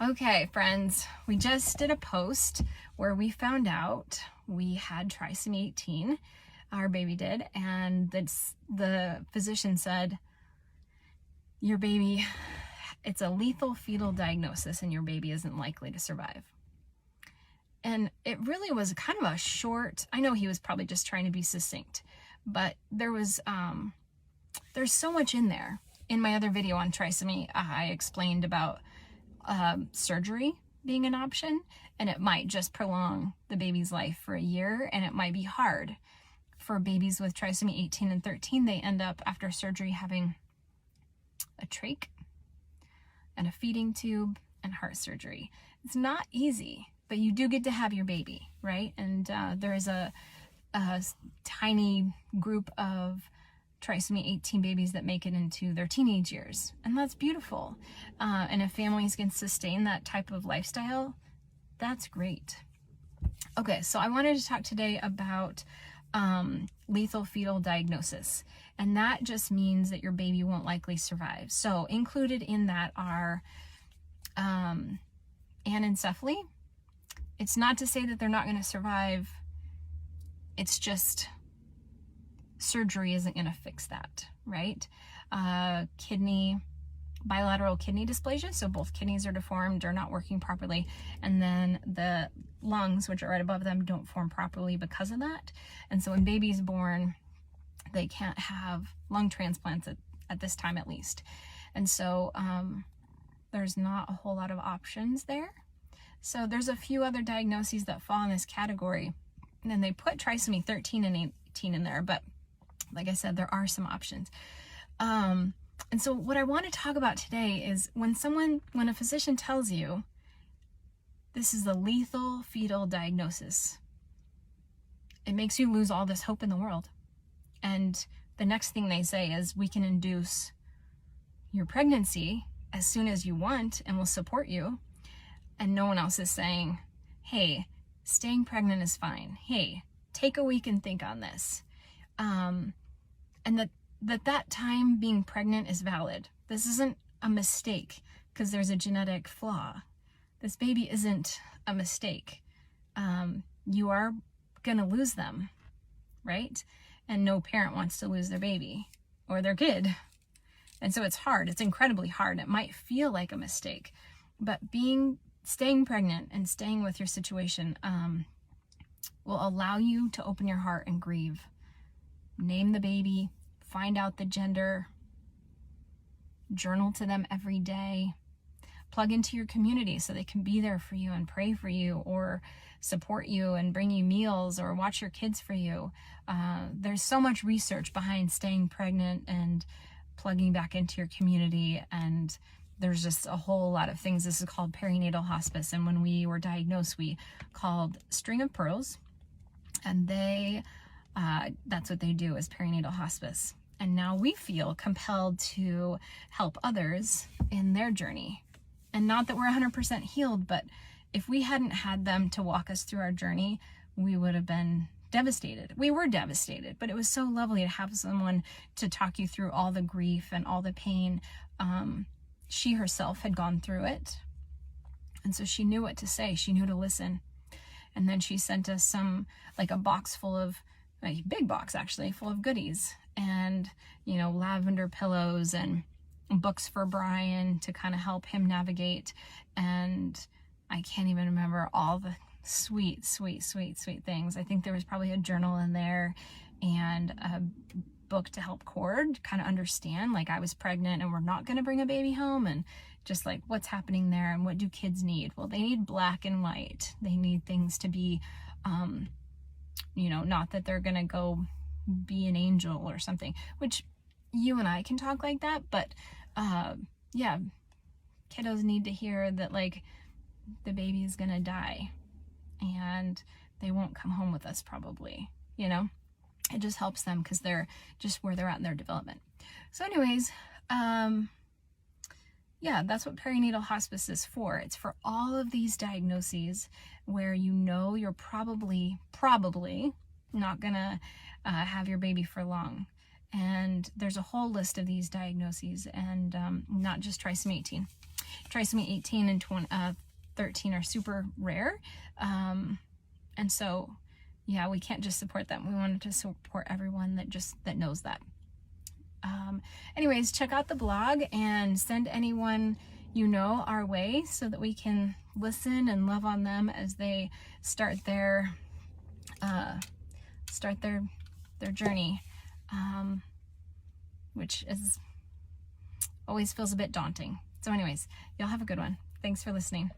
Okay, friends, we just did a post where we found out we had trisomy 18, our baby did, and the physician said, your baby, it's a lethal fetal diagnosis and your baby isn't likely to survive. And it really was kind of a short, I know he was probably just trying to be succinct, but there's so much in there. In my other video on trisomy, I explained about surgery being an option, and it might just prolong the baby's life for a year, and it might be hard for babies with trisomy 18 and 13. They end up after surgery having a trach and a feeding tube and heart surgery. It's not easy, but you do get to have your baby, right? And there is a tiny group of trisomy 18 babies that make it into their teenage years, and that's beautiful. And if families can sustain that type of lifestyle, that's great. Okay, so I wanted to talk today about lethal fetal diagnosis, and that just means that your baby won't likely survive. So included in that are anencephaly. It's not to say that they're not going to survive, it's just surgery isn't going to fix that, right? Bilateral kidney dysplasia, so both kidneys are deformed or not working properly, and then the lungs, which are right above them, don't form properly because of that. And so when baby's born, they can't have lung transplants at this time at least. And so there's not a whole lot of options there. So there's a few other diagnoses that fall in this category, and then they put trisomy 13 and 18 in there, but like I said, there are some options. And so what I want to talk about today is when a physician tells you this is the lethal fetal diagnosis, it makes you lose all this hope in the world. And the next thing they say is, we can induce your pregnancy as soon as you want and we'll support you. And no one else is saying, hey, staying pregnant is fine. Hey, take a week and think on this. And that time being pregnant is valid. This isn't a mistake because there's a genetic flaw. This baby isn't a mistake. You are gonna lose them, right? And no parent wants to lose their baby or their kid. And so it's hard. It's incredibly hard. It might feel like a mistake, but staying pregnant and staying with your situation will allow you to open your heart and grieve. Name the baby, find out the gender, journal to them every day, plug into your community so they can be there for you and pray for you or support you and bring you meals or watch your kids for you. There's so much research behind staying pregnant and plugging back into your community, and there's just a whole lot of things. This is called Perinatal Hospice, and when we were diagnosed, we called String of Pearls, and that's what they do, is Perinatal Hospice. And now we feel compelled to help others in their journey. And not that we're 100% healed, but if we hadn't had them to walk us through our journey, we would have been devastated. We were devastated, but it was so lovely to have someone to talk you through all the grief and all the pain. She herself had gone through it, and so she knew what to say. She knew to listen. And then she sent us a box full of, a big box actually, full of goodies, and lavender pillows and books for Brian to kind of help him navigate. And I can't even remember all the sweet things. I think there was probably a journal in there and a book to help Cord kind of understand, like, I was pregnant and we're not going to bring a baby home, and just like what's happening there and what do kids need. Well, they need black and white. They need things to be not that they're going to go be an angel or something, which you and I can talk like that, but yeah, kiddos need to hear that, like, the baby is going to die and they won't come home with us probably, It just helps them because they're just where they're at in their development. So anyways, yeah, that's what perinatal hospice is for. It's for all of these diagnoses where you're probably not gonna have your baby for long. And there's a whole list of these diagnoses, and not just trisomy 18. Trisomy 18 and 13 are super rare. And so, yeah, we can't just support them. We wanted to support everyone that knows that. Anyways, check out the blog and send anyone you know our way so that we can listen and love on them as they start their journey, which always feels a bit daunting. So anyways, y'all have a good one. Thanks for listening.